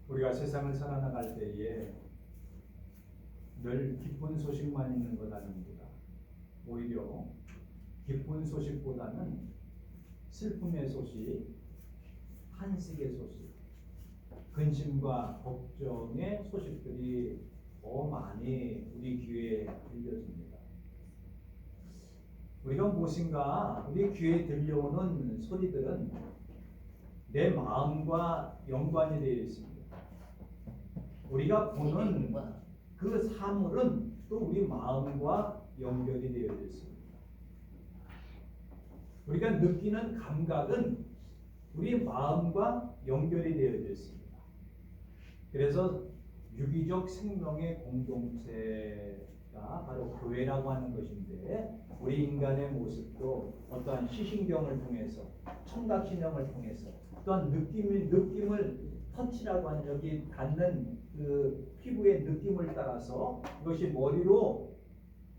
우리가 세상을 살아나갈 때에 늘 기쁜 소식만 있는 것 아닙니다. 오히려 기쁜 소식보다는 슬픔의 소식, 탄식의 소식, 근심과 걱정의 소식들이 더 많이 우리 귀에 들려집니다. 우리가 무엇인가 우리 귀에 들려오는 소리들은 내 마음과 연관이 되어 있습니다. 우리가 보는 그 사물은 또 우리 마음과 연결이 되어 있습니다. 우리가 느끼는 감각은 우리 마음과 연결이 되어 있습니다. 그래서 유기적 생명의 공동체가 바로 교회라고 하는 것인데, 우리 인간의 모습도 어떠한 시신경을 통해서, 청각신경을 통해서, 또한 느낌을 터치라고 하는 여기 닿는 그 피부의 느낌을 따라서 이것이 머리로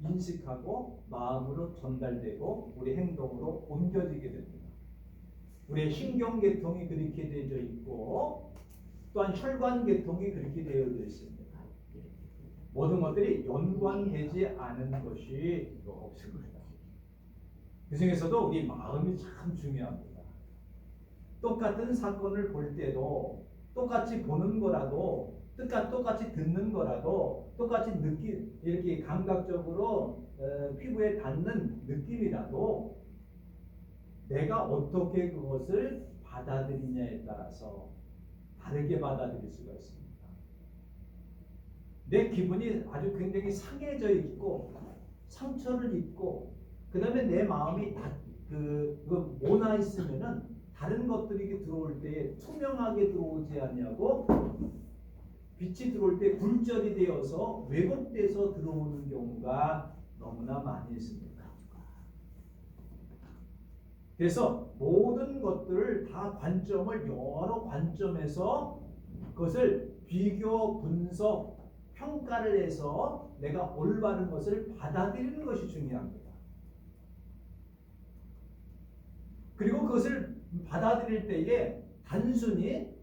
인식하고 마음으로 전달되고 우리 행동으로 옮겨지게 됩니다. 우리의 신경계통이 그렇게 되어 있고 또한 혈관계통이 그렇게 되어 있습니다. 모든 것들이 연관되지 않은 것이 없습니다. 그 중에서도 우리 마음이 참 중요합니다. 똑같은 사건을 볼 때도 똑같이 보는 거라도, 똑같이 듣는 거라도, 똑같이 이렇게 감각적으로 피부에 닿는 느낌이라도 내가 어떻게 그것을 받아들이냐에 따라서 다르게 받아들일 수가 있습니다. 내 기분이 아주 굉장히 상해져 있고 상처를 입고 그 다음에 내 마음이 모나 있으면은 다른 것들이 들어올 때 투명하게 들어오지 않냐고, 빛이 들어올 때 굴절이 되어서 왜곡돼서 들어오는 경우가 너무나 많이 있습니다. 그래서 모든 것들을 다 관점을 여러 관점에서 그것을 비교, 분석, 평가를 해서 내가 올바른 것을 받아들이는 것이 중요합니다. 그리고 그것을 받아들일 때에 단순히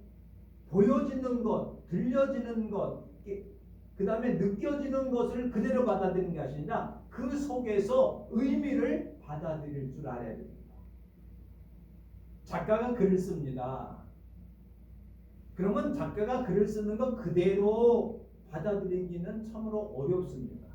보여지는 것, 들려지는 것, 그 다음에 느껴지는 것을 그대로 받아들이는 게 아니라 그 속에서 의미를 받아들일 줄 알아야 됩니다. 작가가 글을 씁니다. 그러면 작가가 글을 쓰는 것 그대로 받아들이기는 참으로 어렵습니다.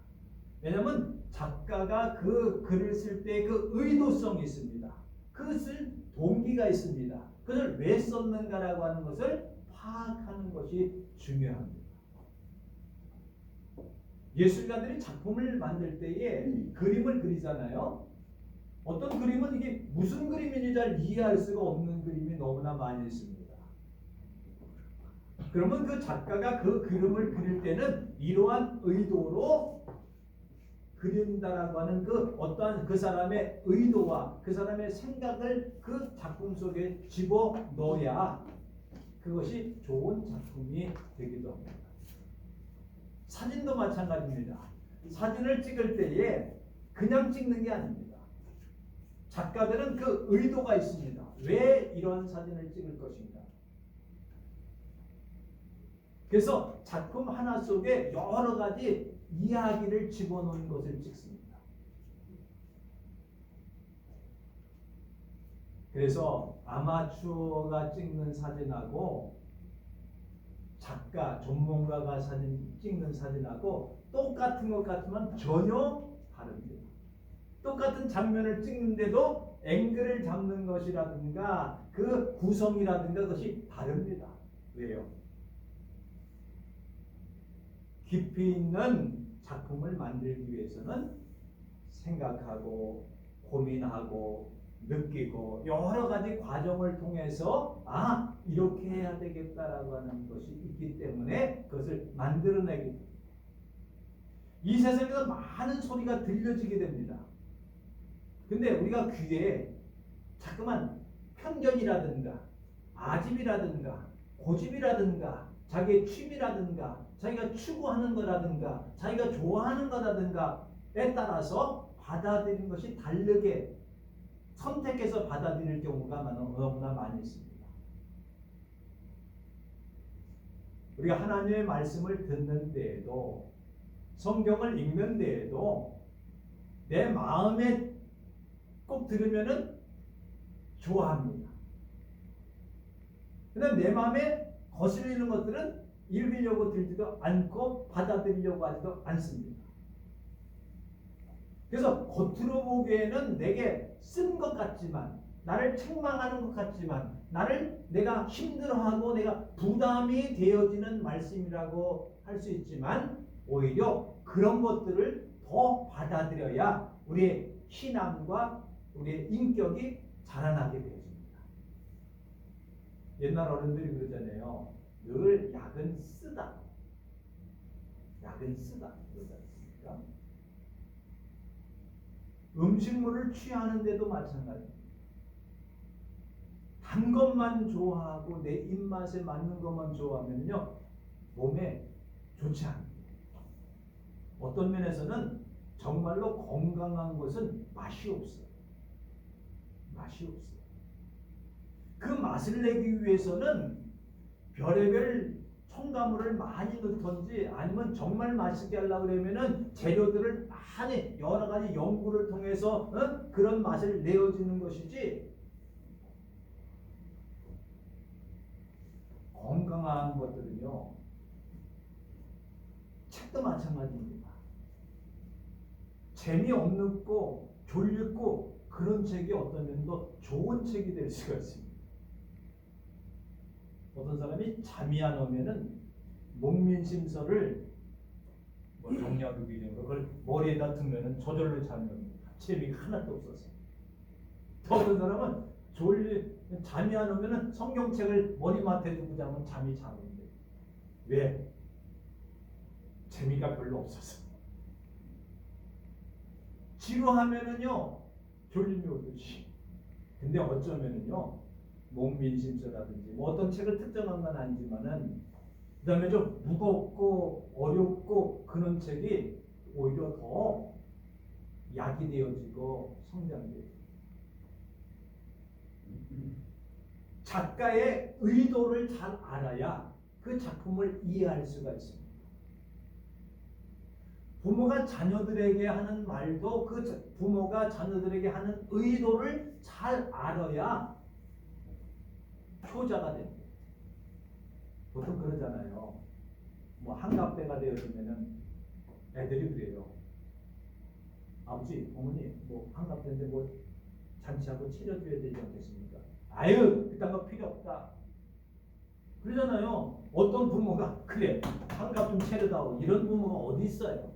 왜냐하면 작가가 그 글을 쓸 때 그 의도성이 있습니다. 그 쓸 동기가 있습니다. 그것을 왜 썼는가라고 하는 것을 파악하는 것이 중요합니다. 예술가들이 작품을 만들 때에 그림을 그리잖아요. 어떤 그림은 이게 무슨 그림인지 잘 이해할 수가 없는 그림이 너무나 많이 있습니다. 그러면 그 작가가 그 그림을 그릴 때는 이러한 의도로 그린다라고 하는 그 어떠한 그 사람의 의도와 그 사람의 생각을 그 작품 속에 집어 넣어야 그것이 좋은 작품이 되기도 합니다. 사진도 마찬가지입니다. 사진을 찍을 때에 그냥 찍는 게 아닙니다. 작가들은 그 의도가 있습니다. 왜 이런 사진을 찍을 것인가. 그래서 작품 하나 속에 여러 가지 이야기를 집어넣은 것을 찍습니다. 그래서 아마추어가 찍는 사진하고 작가, 전문가가 찍는 사진하고 똑같은 것 같지만 전혀 다릅니다. 똑같은 장면을 찍는데도 앵글을 잡는 것이라든가 그 구성이라든가 그것이 다릅니다. 왜요? 깊이 있는 작품을 만들기 위해서는 생각하고 고민하고 느끼고 여러 가지 과정을 통해서 이렇게 해야 되겠다라고 하는 것이 있기 때문에 그것을 만들어내기 됩니다. 이 세상에서 많은 소리가 들려지게 됩니다. 근데 우리가 귀에 자꾸만 편견이라든가 아집이라든가 고집이라든가 자기의 취미라든가 자기가 추구하는 거라든가 자기가 좋아하는 거라든가에 따라서 받아들이는 것이 다르게 선택해서 받아들일 경우가 너무나 많이 있습니다. 우리가 하나님의 말씀을 듣는 데에도 성경을 읽는 데에도 내 마음에 꼭 들으면은 좋아합니다. 그다음 내 마음에 거슬리는 것들은 읽으려고 들지도 않고 받아들이려고 하지도 않습니다. 그래서 겉으로 보기에는 내게 쓴 것 같지만, 나를 책망하는 것 같지만, 내가 힘들어하고 내가 부담이 되어지는 말씀이라고 할 수 있지만, 오히려 그런 것들을 더 받아들여야 우리의 신앙과 우리의 인격이 자라나게 되어집니다. 옛날 어른들이 그러잖아요. 늘 약은 쓰다. 약은 쓰다. 그러지 않습니까? 음식물을 취하는데도 마찬가지입니다. 단 것만 좋아하고 내 입맛에 맞는 것만 좋아하면요, 몸에 좋지 않습니다. 어떤 면에서는 정말로 건강한 것은 맛이 없어요. 맛이 없어요. 그 맛을 내기 위해서는 별의별 첨가물을 많이 넣던지 아니면 정말 맛있게 하려고 그러면은 재료들을 많이 여러 가지 연구를 통해서 그런 맛을 내어주는 것이지, 건강한 것들은요, 책도 마찬가지입니다. 재미없고 졸립고 그런 책이 어떤 면도 좋은 책이 될 수가 있습니다. 어떤 사람이 잠이 안 오면은 목민심서를 정리하고 기준으로 그걸 머리에다 두면은 저절로 잠이 옵니다. 재미가 하나도 없어서. 또 어떤 사람은 잠이 안 오면은 성경책을 머리맡에 두고 자면 잠이 잘 온대. 왜? 재미가 별로 없어서. 지루하면은요 졸림이 오듯이. 근데 어쩌면은요 목민심서라든지 어떤 책을 특정한 건 아니지만은 그다음에 좀 무겁고 어렵고 그런 책이 오히려 더 약이 되어지고 성장돼요. 작가의 의도를 잘 알아야 그 작품을 이해할 수가 있습니다. 부모가 자녀들에게 하는 말도 그 부모가 자녀들에게 하는 의도를 잘 알아야 효자가 됩니다. 보통 그러잖아요. 한갑배가 되어지면은 애들이 그래요. 아버지, 어머니, 한갑배인데 잔치하고 치러줘야 되지 않겠습니까? 아유, 그딴 거 필요 없다. 그러잖아요. 어떤 부모가 그래, 한갑 좀 차려다오. 이런 부모가 어디 있어요?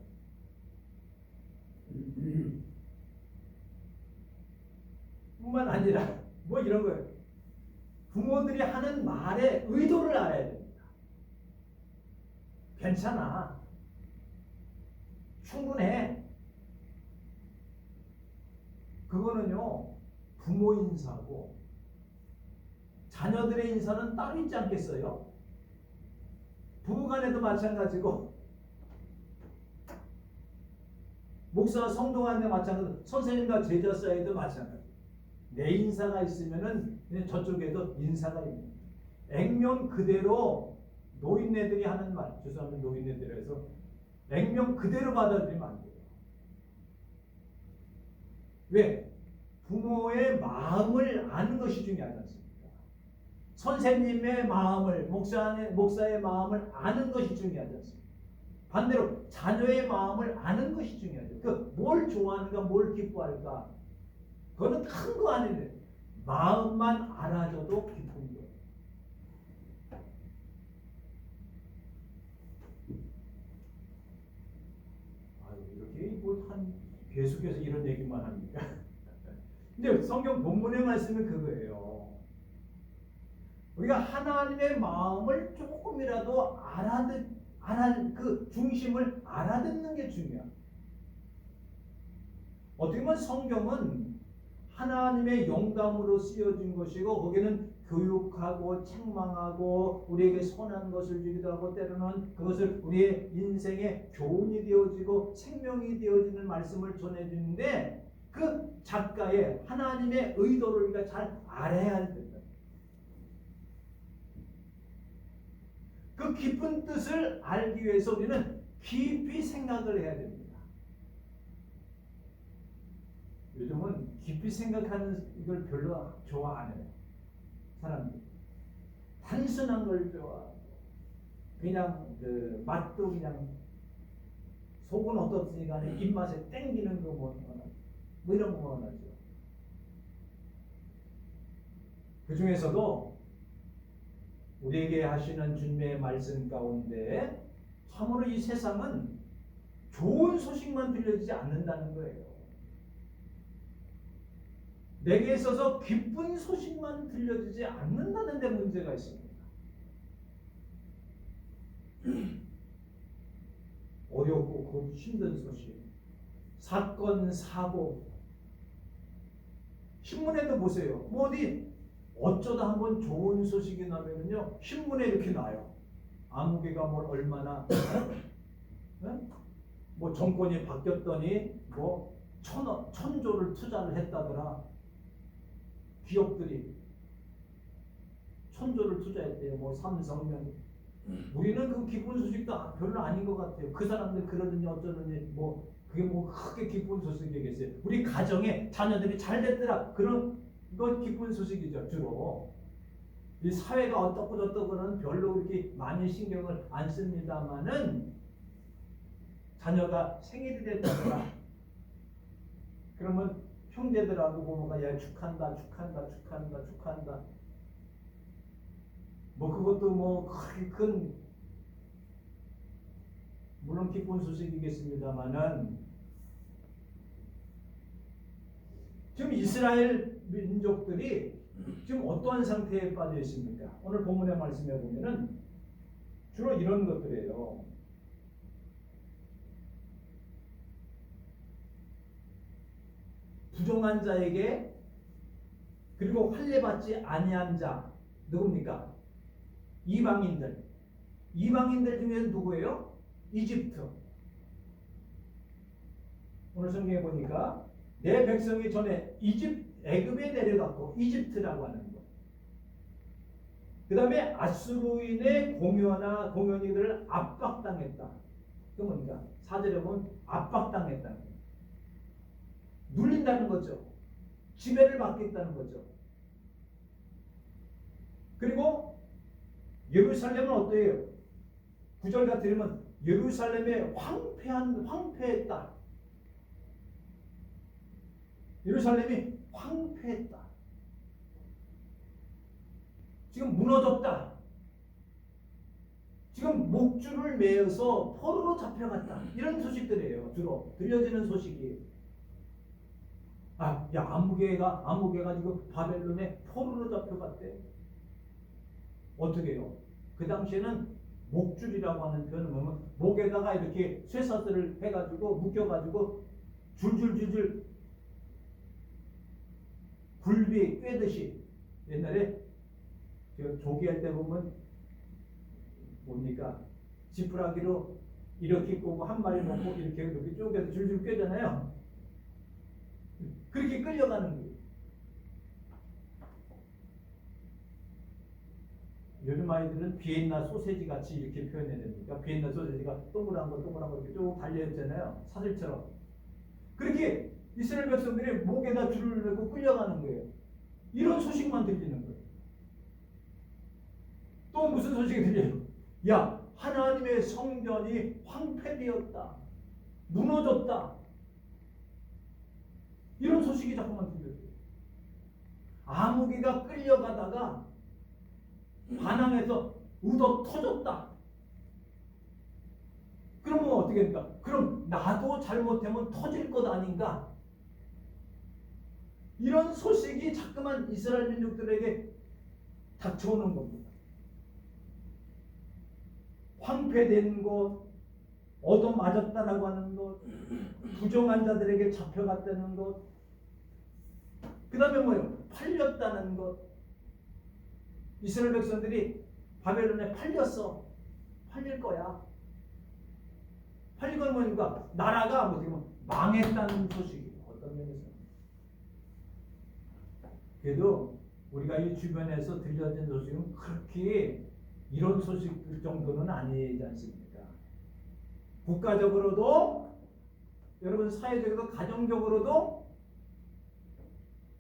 뿐만 아니라 이런 거예요. 부모들이 하는 말의 의도를 알아야 됩니다. 괜찮아. 충분해. 그거는요, 부모 인사고 자녀들의 인사는 따로 있지 않겠어요? 부부간에도 마찬가지고 목사와 성도 간에 마찬가지고 선생님과 제자 사이에도 마찬가지. 내 인사가 있으면은 저쪽에도 인사가 있는. 액면 그대로 노인네들이 하는 말, 죄송합니다. 노인네들이 해서 액면 그대로 받아들이면 안 돼요. 왜? 부모의 마음을 아는 것이 중요하지 않습니까? 선생님의 마음을, 목사의 마음을 아는 것이 중요하지 않습니까? 반대로 자녀의 마음을 아는 것이 중요하죠. 뭘 좋아하는가, 뭘 기뻐할까? 그거는 큰 거 아닌데 마음만 알아줘도 기쁜 거예요. 이렇게 계속해서 이런 얘기만 합니까? 근데 성경 본문의 말씀은 그거예요. 우리가 하나님의 마음을 조금이라도 그 중심을 알아듣는 게 중요해요. 어떻게 보면 성경은 하나님의 영감으로 쓰여진 것이고 거기는 교육하고 책망하고 우리에게 선한 것을 주기도 하고 때로는 그것을 우리의 인생의 교훈이 되어지고 생명이 되어지는 말씀을 전해주는데 그 작가의 하나님의 의도를 우리가 잘 알아야 된다. 그 그 깊은 뜻을 알기 위해서 우리는 깊이 생각을 해야 됩니다. 요즘은 깊이 생각하는 걸 별로 좋아 안 해요. 사람들이. 단순한 걸 좋아하고 그냥 그 맛도 그냥 속은 어떻든지 간에 입맛에 땡기는 거 뭐 이런 거 원하죠. 그 중에서도 우리에게 하시는 주님의 말씀 가운데 참으로 이 세상은 좋은 소식만 들려지지 않는다는 거예요. 내게 있어서 기쁜 소식만 들려지지 않는다는 데 문제가 있습니다. 어렵고 그 힘든 소식, 사건, 사고, 신문에도 보세요. 뭐 어디 어쩌다 한번 좋은 소식이 나면은요 신문에 이렇게 나요. 아무개가 뭘 얼마나 뭐 정권이 바뀌었더니 뭐 천조를 투자를 했다더라. 기업들이 천조를 투자했대요. 뭐 삼성면. 우리는 그 기쁜 소식도 별로 아닌 것 같아요. 그 사람들 그러느니 어쩌느니 뭐 그게 뭐 크게 기쁜 소식이겠어요. 우리 가정에 자녀들이 잘 됐더라. 그런 건 기쁜 소식이죠. 주로 이 사회가 어떻고 저떻고는 별로 그렇게 많이 신경을 안 씁니다만은 자녀가 생일이 됐다더라. 그러면 형제들하고 보면 야 축한다. 뭐 그것도 뭐 크게 큰 물론 기쁜 소식이겠습니다만은 지금 이스라엘 민족들이 지금 어떠한 상태에 빠져 있습니까? 오늘 본문의 말씀에 보면은 주로 이런 것들이에요. 부정한 자에게 그리고 할례받지 아니한 자 누굽니까? 이방인들 중에는 누구예요? 이집트. 오늘 성경에 보니까 내 백성이 전에 애굽에 내려갔고 이집트라고 하는 것. 그 다음에 아수르인의 공연이들을 압박당했다. 그 뭡니까? 4절에 보면 압박당했다는 거예요. 눌린다는 거죠. 지배를 받겠다는 거죠. 그리고 예루살렘은 어때요? 9절 같은 들으면 예루살렘에 황폐했다. 예루살렘이 황폐했다. 지금 무너졌다. 지금 목줄을 매어서 포로로 잡혀갔다. 이런 소식들이에요. 주로 들려지는 소식이. 아무개가 지금 바벨론에 포로로 잡혀갔대. 어떻게 해요? 그 당시에는 목줄이라고 하는 표현은 뭐냐면 목에다가 이렇게 쇠사슬을 해가지고 묶여가지고 줄줄줄줄 굴비 꿰듯이 옛날에 조기할 때 보면 뭡니까? 지푸라기로 이렇게 꼬고 한 마리 먹고 이렇게 쪼개서 줄줄 꿰잖아요. 그렇게 끌려가는 거예요. 요즘 아이들은 비엔나 소세지 같이 이렇게 표현해야 됩니까? 비엔나 소세지가 동그란 거 이렇게 쭉 달려있잖아요. 사슬처럼. 그렇게 이스라엘 백성들이 목에다 줄을 내고 끌려가는 거예요. 이런 소식만 들리는 거예요. 또 무슨 소식이 들려요? 야, 하나님의 성전이 황폐되었다. 무너졌다. 이런 소식이 자꾸만 들려요. 아무개가 끌려가다가 반항해서 ud어 터졌다. 그러면 어떻게 됩니까? 그럼 나도 잘못하면 터질 것 아닌가? 이런 소식이 자꾸만 이스라엘 민족들에게 닥쳐오는 겁니다. 황폐된 것, 얻어맞았다라고 하는 것, 부정한 자들에게 잡혀갔다는 것, 그 다음에 뭐예요? 팔렸다는 것. 이스라엘 백성들이 바벨론에 팔렸어. 팔릴 거야. 팔린 건 뭐니까 나라가 어떻게 보면 망했다는 소식이에요. 어떤 면에서. 그래도 우리가 이 주변에서 들려진 소식은 그렇게 이런 소식 정도는 아니지 않습니까? 국가적으로도 여러분 사회적으로도 가정적으로도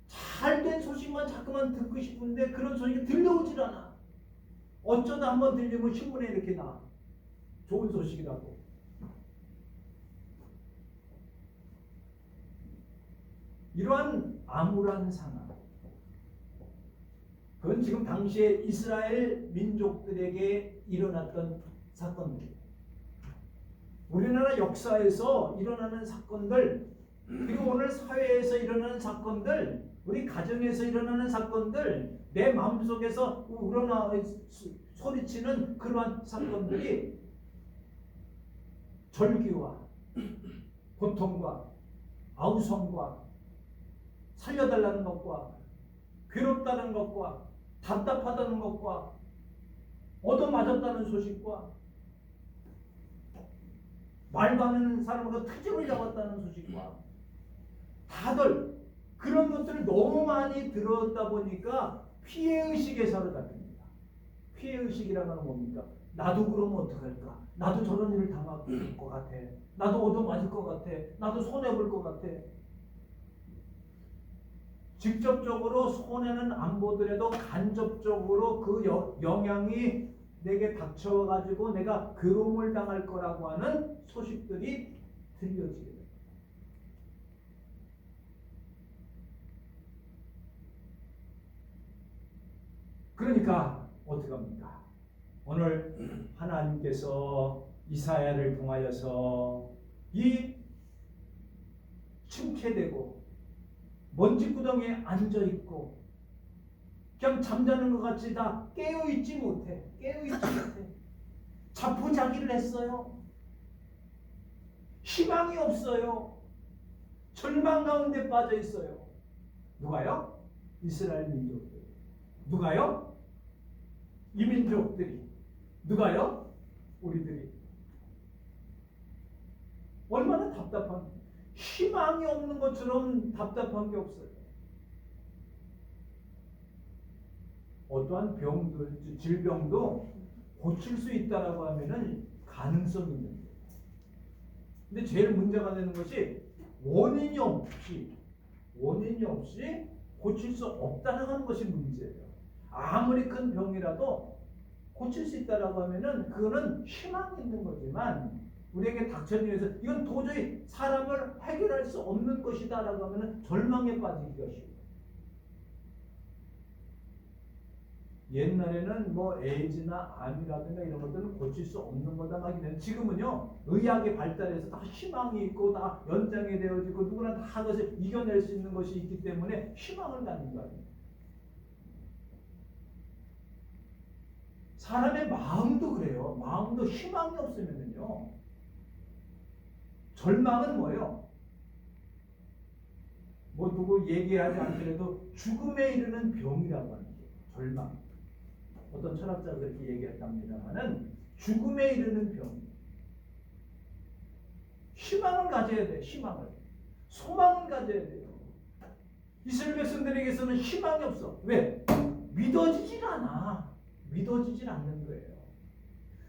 잘된 소식만 자꾸만 듣고 싶은데 그런 소식이 들려오질 않아. 어쩌다 한번 들리면 신문에 이렇게 나. 좋은 소식이라고. 이러한 암울한 상황. 그건 지금 당시에 이스라엘 민족들에게 일어났던 사건들이에요. 우리나라 역사에서 일어나는 사건들, 그리고 오늘 사회에서 일어나는 사건들, 우리 가정에서 일어나는 사건들, 내 마음속에서 우러나 소리치는 그러한 사건들이 절규와 고통과 아우성과 살려달라는 것과 괴롭다는 것과 답답하다는 것과 얻어맞았다는 소식과 말도 안 하는 사람으로 트집을 잡았다는 소식과 다들 그런 것들을 너무 많이 들었다 보니까 피해의식에 사로잡힙니다. 피해의식이라는 건 뭡니까? 나도 그러면 어떡할까? 나도 저런 일을 당할 것 같아. 나도 얻어맞을 것 같아. 나도 손해볼 것 같아. 직접적으로 손해는 안 보더라도 간접적으로 그 영향이 내게 닥쳐가지고 내가 괴로움을 당할 거라고 하는 소식들이 들려지게 됩니다. 그러니까 어떻게 합니까? 오늘 하나님께서 이사야를 통하여서 이 침체되고 먼지구덩이에 앉아있고 그냥 잠자는 것 같이 다 깨어있지 못해. 자포자기를 했어요. 희망이 없어요. 절망 가운데 빠져 있어요. 누가요? 이스라엘 민족들. 누가요? 이민족들이. 누가요? 우리들이. 얼마나 답답한, 희망이 없는 것처럼 답답한 게 없어요. 어떠한 병도, 질병도 고칠 수 있다라고 하면은 가능성이 있는 거예요. 근데 제일 문제가 되는 것이 원인이 없이 고칠 수 없다는 하는 것이 문제예요. 아무리 큰 병이라도 고칠 수 있다라고 하면은 그거는 희망이 있는 거지만 우리에게 닥쳐진 일에서 이건 도저히 사람을 해결할 수 없는 것이다라고 하면은 절망에 빠지기가 쉬워요. 옛날에는 뭐 에이즈나 암이라든가 이런 것들은 고칠 수 없는 거다 막 이랬는데 지금은요 의학이 발달해서 다 희망이 있고 다 연장이 되어지고 누구나 다 그것을 이겨낼 수 있는 것이 있기 때문에 희망을 갖는 거 아니에요. 사람의 마음도 그래요. 마음도 희망이 없으면요 절망은 뭐예요? 뭐 누구 얘기하지 않더라도 죽음에 이르는 병이라고 하는 거예요. 절망. 어떤 철학자가 그렇게 얘기했답니다만은 죽음에 이르는 병. 희망을 가져야 돼. 희망을. 소망을 가져야 돼요. 이스라엘 백성들에게서는 희망이 없어. 왜? 믿어지질 않아. 믿어지질 않는 거예요.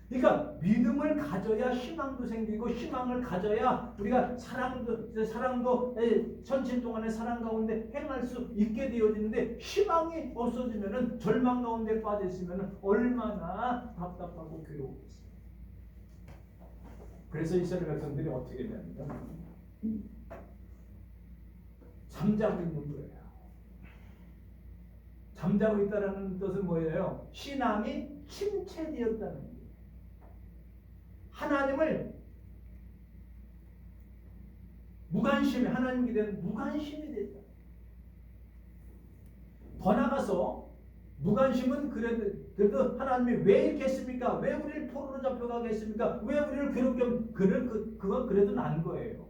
그러니까 믿음을 가져야 희망도 생기고 희망을 가져야 우리가 사랑도 천칠 동안의 사랑 가운데 행할 수 있게 되어지는데 희망이 없어지면은 절망 가운데 빠져 있으면은 얼마나 답답하고 괴로우겠어요. 그래서 이스라엘 백성들이 어떻게 됩니까? 잠자고 있는 거예요. 잠자고 있다는 뜻은 뭐예요? 신앙이 침체되었다는 거예요. 하나님을 무관심해, 하나님께 대한 무관심이 됐다. 더 나가서 무관심은 그래도 하나님이 왜 이렇게 했습니까? 왜 우리를 포로로 잡혀가게 했습니까? 왜 우리를 괴롭게 그건 그래도 난 거예요.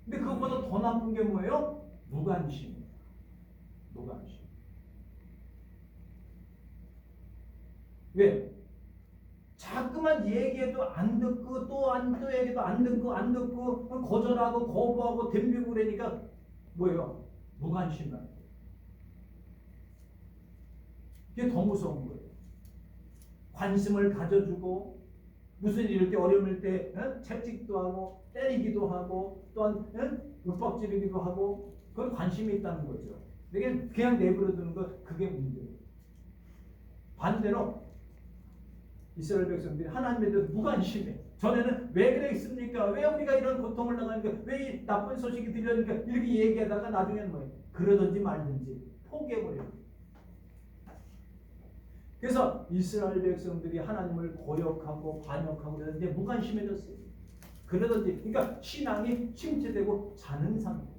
근데 그것보다 더 나쁜 게 뭐예요? 무관심이에요. 무관심. 왜? 자꾸만 얘기해도 안 듣고 또 얘기도 안 듣고 거절하고 거부하고 덤비고 그러니까 뭐예요? 무관심만. 이게 더 무서운 거예요. 관심을 가져주고 무슨 이럴 때 어려울 때 채찍도 하고 때리기도 하고 또한 윽박지르기도 하고 그건 관심이 있다는 거죠. 이게 그냥 내버려 두는 거 그게 문제예요. 반대로 이스라엘 백성들이 하나님에 대해서 무관심해. 전에는 왜 그랬습니까? 왜 우리가 이런 고통을 당하니까? 왜 이 나쁜 소식이 들려니까? 이렇게 얘기하다가 나중에는 뭐예요? 그러든지 말든지 포기해버려요. 그래서 이스라엘 백성들이 하나님을 고역하고 반역하고 그러는데 무관심해졌어요. 그러든지 그러니까 신앙이 침체되고 자는 상태.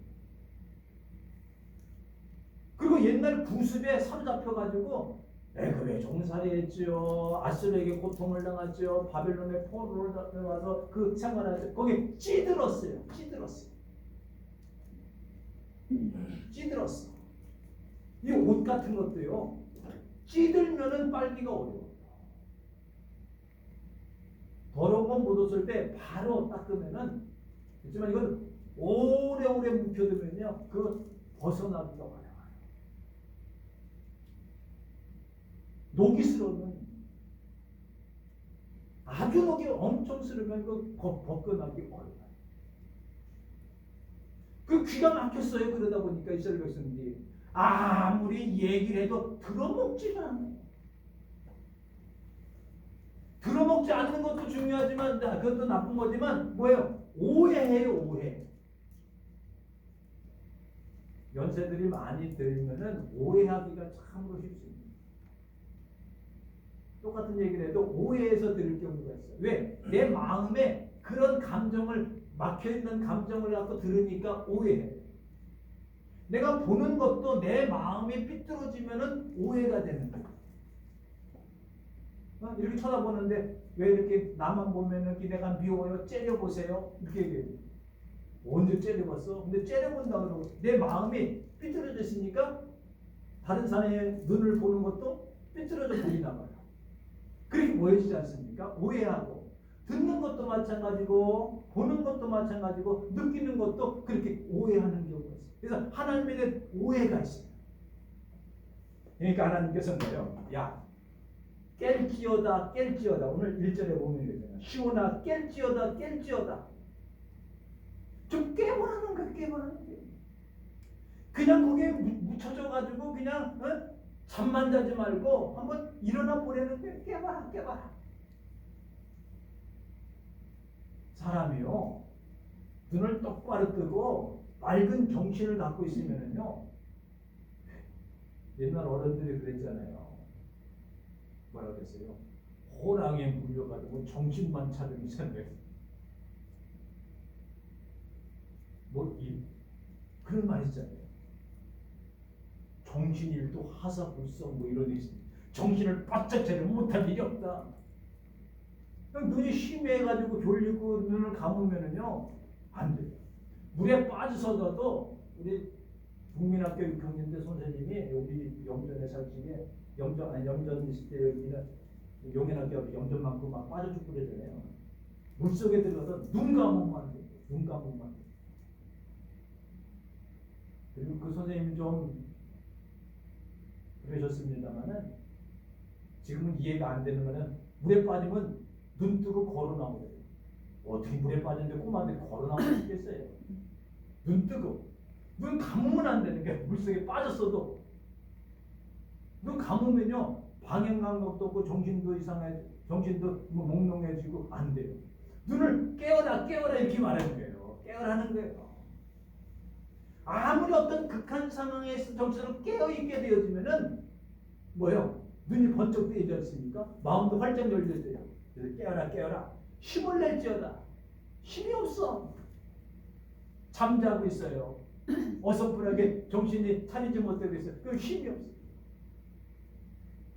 그리고 옛날 구습에 사로잡혀가지고 애굽에 종살이했지요. 아수르에게 고통을 당했지요. 바벨론의 포로로 와서 그 생활하죠. 거기 찌들었어요. 찌들었어. 이 옷 같은 것도요. 찌들면은 빨기가 어려워. 더러운 건 못 옷을 때 바로 닦으면은 그렇지만 이건 오래오래 묵혀두면요. 그 벗어나기가 어려워요. 녹이 슬으면 아주 녹이 엄청 슬으면 그 벗겨나기 어려워요. 그 귀가 막혔어요. 그러다 보니까 이스라엘 백성들이 아무리 얘기를 해도 들어먹지가 않아요. 들어먹지 않는 것도 중요하지만 그것도 나쁜 거지만 뭐예요? 오해해요. 오해. 연세들이 많이 들면은 오해하기가 참으로 쉽습니다. 똑같은 얘기를 해도 오해해서 들을 경우가 있어요. 왜? 내 마음에 그런 감정을 막혀있는 감정을 갖고 들으니까 오해해. 내가 보는 것도 내 마음이 삐뚤어지면은 오해가 되는 거예요. 이렇게 쳐다보는데 왜 이렇게 나만 보면은 내가 미워요? 째려보세요? 이렇게 얘기해요. 언제 째려봤어? 근데 째려본다 그러고 내 마음이 삐뚤어졌으니까 다른 사람의 눈을 보는 것도 삐뚤어져 보이나 봐요. 그렇게 보여지지 않습니까? 오해하고 듣는 것도 마찬가지고 보는 것도 마찬가지고 느끼는 것도 그렇게 오해하는 경우가 있어요. 그래서 하나님에 대한 오해가 있어요. 그러니까 하나님께서 뭐예요? 야, 깰지어다 오늘 1절에 보면 되잖아요. 시온아 깰지어다 좀 깨보라는 거예요. 깨보라는 거예요. 그냥 거기에 묻혀져 가지고 그냥 잠만 자지 말고 한번 일어나 보려는 게 깨봐라. 사람이요 눈을 똑바로 뜨고 맑은 정신을 갖고 있으면은요 옛날 어른들이 그랬잖아요. 뭐라 그랬어요? 호랑이에 물려가지고 정신만 차리기 전에 그런 말 있잖아요. 정신일도 하사불성 이런 게 있습니다. 정신을 바짝 차리지 못할 일이 없다. 눈이 심해가지고 졸리고 눈을 감으면은요 안 돼요. 물에 빠져서도 우리 국민학교 6학년 때 선생님이 우리 영전에 살 적에 영전 있을 때 여기는 용인학교 영전만큼 막 빠져 죽고 그러잖아요. 물속에 들어가서 눈 감으면 돼요. 그리고 그 선생님이 좀 그러셨습니다만은 지금은 이해가 안 되는 거는 물에 빠지면 눈 뜨고 걸어 나오래요. 어떻게 물에 빠졌는데 꼬마들이 걸어 나올 수 있겠어요? 눈 뜨고 눈 감으면 안 되는 게 물속에 빠졌어도 눈 감으면요 방향 감각도 없고 정신도 정신도 몽롱해지고 안 돼요. 눈을 깨어라 이렇게 말하는 거예요. 깨어라는 거예요. 아무리 어떤 극한 상황에서 정신으로 깨어있게 되어지면은 뭐예요? 눈이 번쩍 뜨이지 않습니까? 마음도 활짝 열려져요. 그래서 깨어라 힘을 낼지어다. 힘이 없어. 잠자고 있어요. 어설프게 정신이 차리지 못하고 있어요. 그 힘이 없어.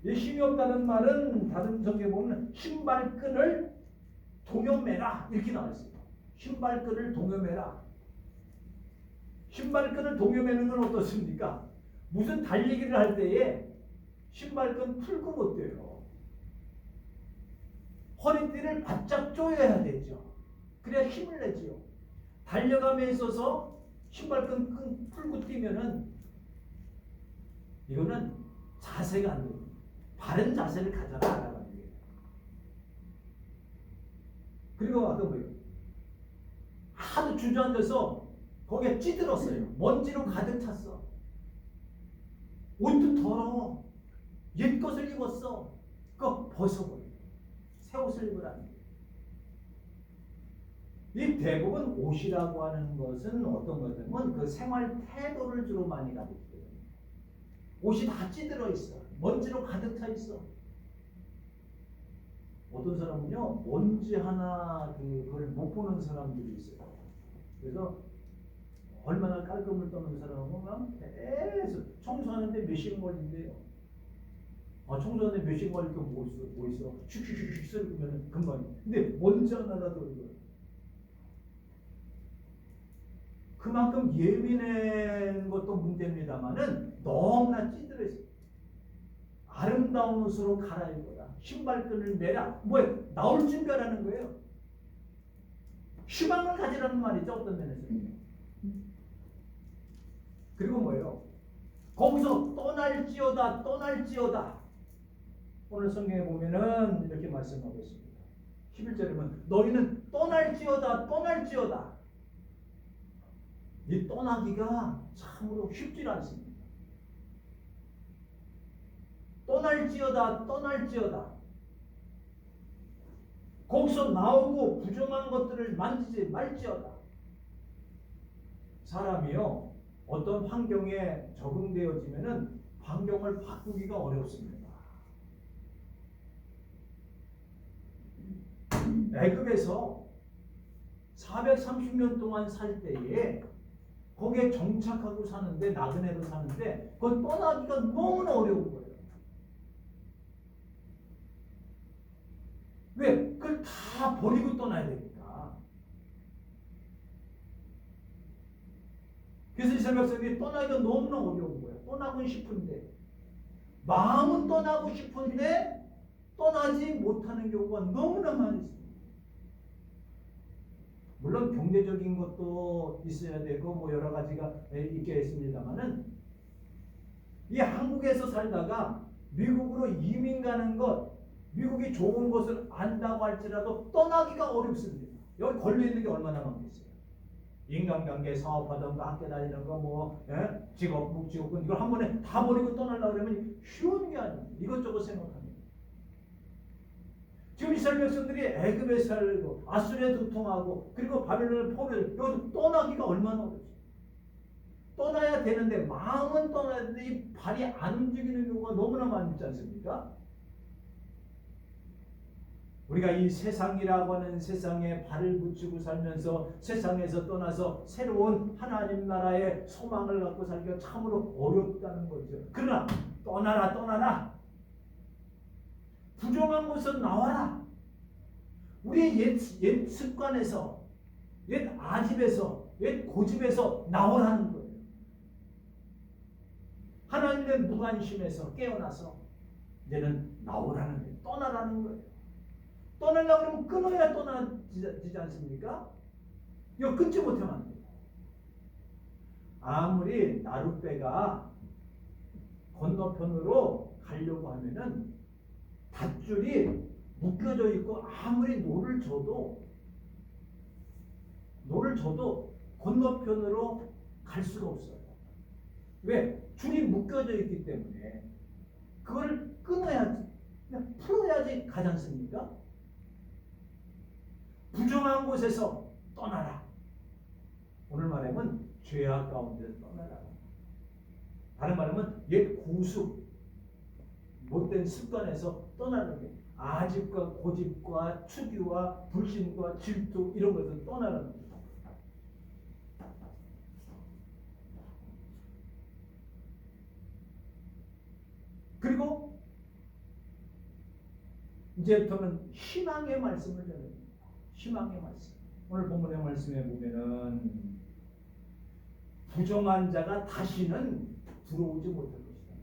이 힘이 없다는 말은 다른 성경에 보면 신발끈을 동여매라 이렇게 나와 있어요. 신발끈을 동여매라. 신발끈을 동여매는 건 어떻습니까? 무슨 달리기를 할 때에 신발끈 풀고 못 돼요. 허리띠를 바짝 조여야 되죠. 그래야 힘을 내지요. 달려감에 있어서 신발끈 풀고 뛰면은 이거는 자세가 안 돼요. 바른 자세를 가져라. 그리고 어떤 거예요? 하도 주저앉아서 거기에 찌들었어요. 먼지로 가득 찼어. 옷도 더러워. 옛것을 입었어. 그거 벗어버려. 새 옷을 입으라는 거예요. 이 대부분 옷이라고 하는 것은 어떤 거냐면 그 생활 태도를 주로 많이 가리키거든요. 옷이 다 찌들어 있어. 먼지로 가득 차 있어. 어떤 사람은요, 먼지 하나 그걸 못 보는 사람들이 있어요. 그래서 얼마나 깔끔을 떠는 사람은 계속 청소하는데 몇십 걸린대요. 청소하는데 몇십 걸릴 게 뭐 있어? 슉슉슉슉 썰으면 금방. 근데 먼지 하나라도 이거. 그만큼 예민한 것도 문제입니다만은 너무나 찌들어 있어요. 아름다운 옷으로 갈아입어라. 신발끈을 매라. 뭐예요? 나올 준비하라는 거예요. 희망을 가지라는 말이죠. 어떤 면에서. 그리고 뭐예요? 거기서 떠날지어다, 떠날지어다. 오늘 성경에 보면은 이렇게 말씀하고 있습니다. 11절에 보면 너희는 떠날지어다, 떠날지어다. 이 떠나기가 참으로 쉽지 않습니다. 떠날지어다, 떠날지어다. 거기서 나오고 부정한 것들을 만지지 말지어다. 사람이요, 어떤 환경에 적응되어지면은 환경을 바꾸기가 어렵습니다. 애굽에서 430년 동안 살 때에 거기에 정착하고 사는데, 나그네로 사는데 그걸 떠나기가 너무나 어려운 거예요. 왜? 그걸 다 버리고 떠나야 되니까. 그래서 이스라엘 백성들이 떠나기가 너무나 어려운 거예요. 떠나고 싶은데, 마음은 떠나고 싶은데 떠나지 못하는 경우가 너무나 많이 있습니다. 물론 경제적인 것도 있어야 되고 뭐 여러 가지가 있겠습니다만은, 이 한국에서 살다가 미국으로 이민 가는 것, 미국이 좋은 것을 안다고 할지라도 떠나기가 어렵습니다. 여기 걸려있는 게 얼마나 많겠어요. 인간관계, 사업하던가 학교 다니는 거, 뭐 직업, 묵직업군 이걸 한 번에 다 버리고 떠나려고 그러면 쉬운 게 아니에요. 이것저것 생각합니다. 지금 이스라엘 백성들이 애굽에 살고 아수르에 도통하고 그리고 바벨론을 포로해 여기서 떠나기가 얼마나 어렵습니까? 떠나야 되는데 마음은 떠나야 되는데 이 발이 안 움직이는 경우가 너무나 많지 않습니까? 우리가 이 세상이라고 하는 세상에 발을 붙이고 살면서 세상에서 떠나서 새로운 하나님 나라의 소망을 갖고 살기가 참으로 어렵다는 거죠. 그러나 떠나라, 떠나라. 부정한 곳은 나와라. 우리의 옛 습관에서, 옛 아집에서, 옛 고집에서 나오라는 거예요. 하나님의 무관심에서 깨어나서 이제는 나오라는 거예요. 떠나라는 거예요. 떠나려고 그러면 끊어야 떠나지지 않습니까? 이거 끊지 못하면 안 돼요. 아무리 나룻배가 건너편으로 가려고 하면은 밧줄이 묶여져 있고 아무리 노를 져도 건너편으로 갈 수가 없어요. 왜? 줄이 묶여져 있기 때문에 그걸 끊어야지, 그냥 풀어야지 가지 않습니까? 부정한 곳에서 떠나라. 오늘 말하면 죄악 가운데서 떠나라. 다른 말하면 옛 구습, 못된 습관에서 떠나는 게, 아집과 고집과 추기와 불신과 질투 이런 것에서 떠나는 거예요. 그리고 이제부터는 희망의 말씀을 전합니다. 희망의 말씀. 오늘 본문의 말씀에 보면은 부정한 자가 다시는 들어오지 못할 것이다.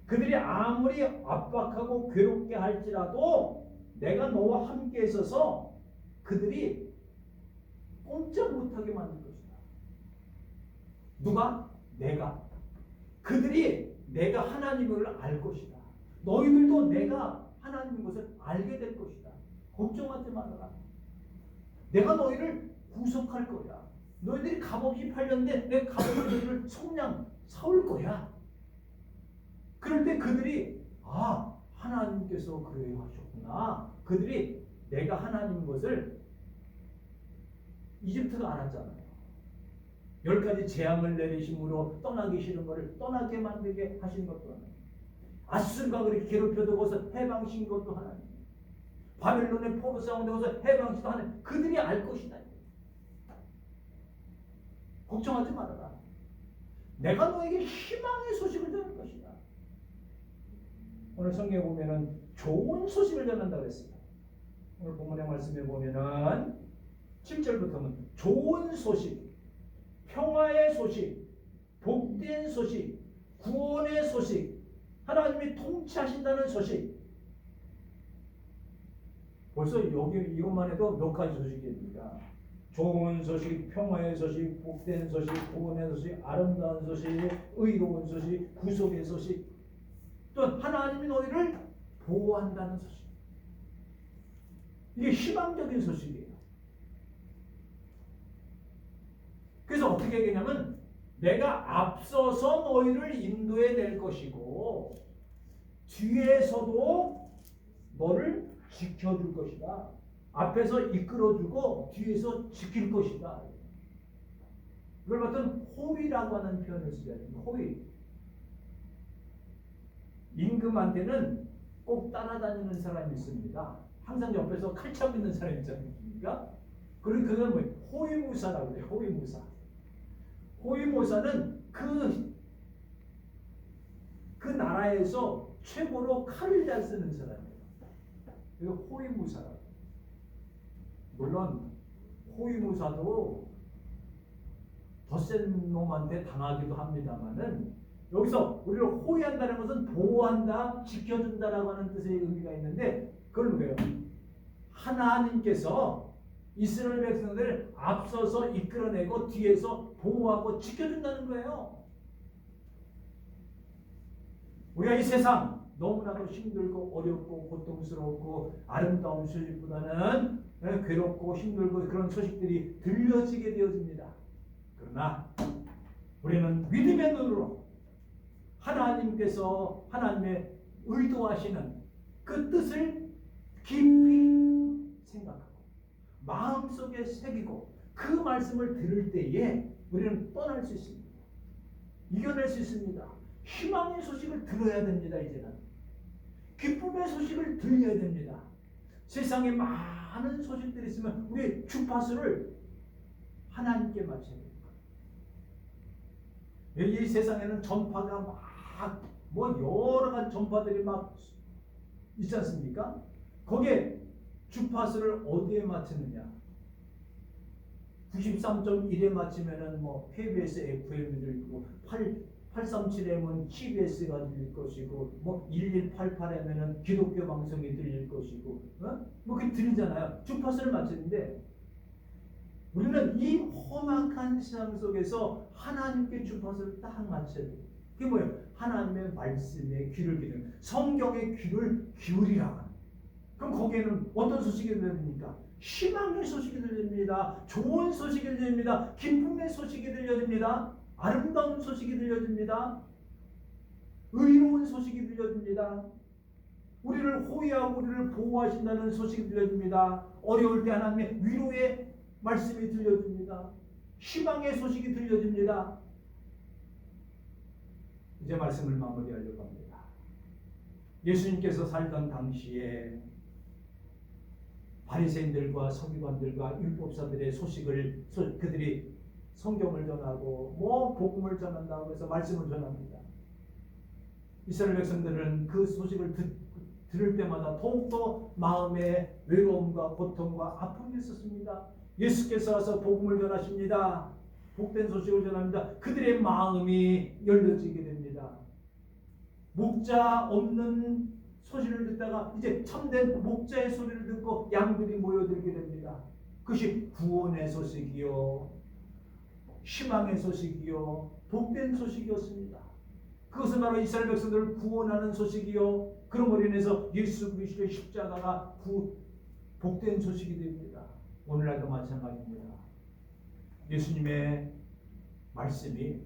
그들이 아무리 압박하고 괴롭게 할지라도 내가 너와 함께 있어서 그들이 꼼짝 못하게 만들 것이다. 누가? 내가. 그들이 내가 하나님을 알 것이다. 너희들도 내가 하나님의 것을 알게 될 것이다. 걱정하지 말아라. 내가 너희를 구속할 거야. 너희들이 값없이 팔렸는데 내 값없이 너희를 속량 사올 거야. 그럴 때 그들이 하나님께서 그래 하셨구나. 그들이 내가 하나님의 것을 이집트가 알았잖아요. 10가지 재앙을 내리심으로 떠나기 싫은 것을 떠나게 만들게 하신 것도 하나님. 아수르가 그렇게 괴롭혀두고서 해방신 것도 하나님. 바벨론의 포로 싸움되고서 해방시도 하나님. 그들이 알 것이다. 걱정하지 말아라. 내가 너에게 희망의 소식을 전할 것이다. 오늘 성경에 보면은 좋은 소식을 전한다고 그랬습니다. 오늘 본문의 말씀에 보면은 7절부터는 좋은 소식, 평화의 소식, 복된 소식, 구원의 소식, 하나님이 통치하신다는 소식. 벌써 여기 이것만 해도 몇 가지 소식입니다. 좋은 소식, 평화의 소식, 복된 소식, 구원의 소식, 아름다운 소식, 의로운 소식, 구속의 소식, 또 하나님이 너희를 보호한다는 소식. 이게 희망적인 소식이에요. 그래서 어떻게 얘기냐면 내가 앞서서 너희를 인도해 낼 것이고 뒤에서도 너를 지켜줄 것이다. 앞에서 이끌어주고 뒤에서 지킬 것이다. 이걸 봤던 호위라고 하는 표현을 써야 됩니다. 호위. 임금한테는 꼭 따라다니는 사람이 있습니다. 항상 옆에서 칼잡고 있는 사람이 있지 않습니까? 그리고 그건 뭐예요? 호위무사라고 해요. 호위무사. 호위무사는 그 나라에서 최고로 칼을 잘 쓰는 사람이에요. 그래서 호위무사라고. 물론 호위무사도 더 센 놈한테 당하기도 합니다만은 여기서 우리를 호위한다는 것은 보호한다, 지켜준다라고 하는 뜻의 의미가 있는데 그걸 뭐예요? 하나님께서 이스라엘 백성들을 앞서서 이끌어내고 뒤에서 보호하고 지켜준다는 거예요. 우리가 이 세상 너무나도 힘들고 어렵고 고통스럽고 아름다운 소식보다는 괴롭고 힘들고 그런 소식들이 들려지게 되어집니다. 그러나 우리는 믿음의 눈으로 하나님께서 하나님의 의도하시는 그 뜻을 깊이 생각하고 마음속에 새기고 그 말씀을 들을 때에 우리는 떠날 수 있습니다. 이겨낼 수 있습니다. 희망의 소식을 들어야 됩니다. 이제는 기쁨의 소식을 들려야 됩니다. 세상에 많은 소식들이 있으면 우리 주파수를 하나님께 맞춰야 됩니다. 이 세상에는 전파가 막 뭐 여러 가지 전파들이 막 있지 않습니까? 거기에 주파수를 어디에 맞추느냐? 93.1에 맞추면은 뭐 KBS FM이 될 거고 837M은 KBS가 들릴 것이고 뭐 1188M에는 기독교 방송이 들릴 것이고 뭐 그게 들리잖아요. 주파수를 맞추는데 우리는 이 험악한 세상 속에서 하나님께 주파수를 딱 맞춰야 돼요. 그게 뭐예요? 하나님의 말씀에 귀를 기울이는 성경의 귀를 기울이라. 그럼 거기에는 어떤 소식이 들립니까? 희망의 소식이 들립니다. 좋은 소식이 들립니다. 기쁨의 소식이 들려집니다. 아름다운 소식이 들려집니다. 의로운 소식이 들려집니다. 우리를 호위하고 우리를 보호하신다는 소식이 들려집니다. 어려울 때 하나님의 위로의 말씀이 들려집니다. 희망의 소식이 들려집니다. 이제 말씀을 마무리하려고 합니다. 예수님께서 살던 당시에 바리새인들과 서기관들과 율법사들의 소식을 그들이 성경을 전하고 뭐 복음을 전한다고 해서 말씀을 전합니다. 이스라엘 백성들은 그 소식을 들을 때마다 더욱더 마음에 외로움과 고통과 아픔이 있었습니다. 예수께서 와서 복음을 전하십니다. 복된 소식을 전합니다. 그들의 마음이 열려지게 됩니다. 목자 없는 소리를 듣다가 이제 참된 목자의 소리를 듣고 양들이 모여들게 됩니다. 그것이 구원의 소식이요, 희망의 소식이요, 복된 소식이었습니다. 그것은 바로 이스라엘 백성들을 구원하는 소식이요, 그럼으로 인해서 예수 그리스도의 십자가가 복된 소식이 됩니다. 오늘날도 마찬가지입니다. 예수님의 말씀이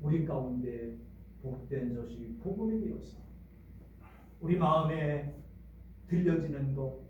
우리 가운데 복된 소식, 복음이 되어서 우리 마음에 들려지는 것,